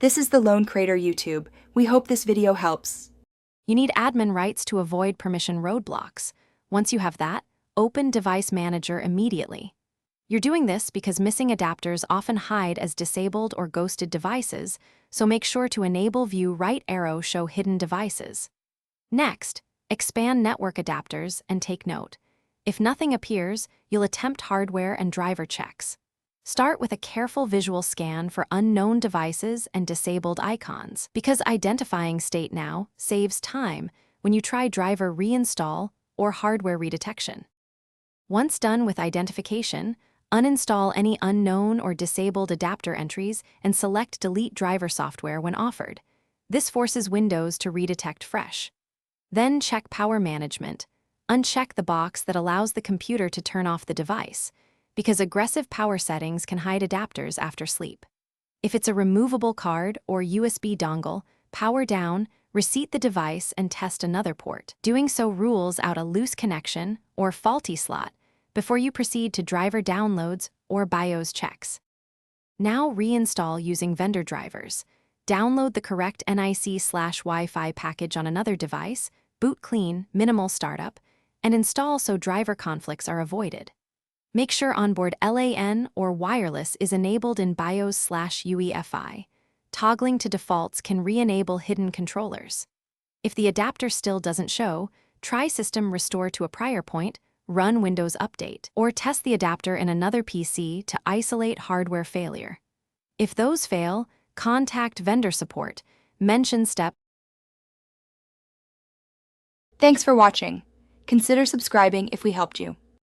This is the Lone Crater YouTube. We hope this video helps. You need admin rights to avoid permission roadblocks. Once you have that, open Device Manager immediately. You're doing this because missing adapters often hide as disabled or ghosted devices, so make sure to enable View right arrow show hidden devices. Next, expand network adapters and take note. If nothing appears, you'll attempt hardware and driver checks. Start with a careful visual scan for unknown devices and disabled icons, because identifying state now saves time when you try driver reinstall or hardware redetection. Once done with identification, uninstall any unknown or disabled adapter entries and select Delete Driver Software when offered. This forces Windows to redetect fresh. Then check Power Management. Uncheck the box that allows the computer to turn off the device, because aggressive power settings can hide adapters after sleep. If it's a removable card or USB dongle, power down, reseat the device, and test another port. Doing so rules out a loose connection or faulty slot before you proceed to driver downloads or BIOS checks. Now reinstall using vendor drivers. Download the correct NIC/Wi-Fi package on another device, boot clean, minimal startup, and install so driver conflicts are avoided. Make sure onboard LAN or wireless is enabled in BIOS/UEFI. Toggling to defaults can re-enable hidden controllers. If the adapter still doesn't show, try System Restore to a prior point, run Windows Update, or test the adapter in another PC to isolate hardware failure. If those fail, contact vendor support. Mention step. Thanks for watching. Consider subscribing if we helped you.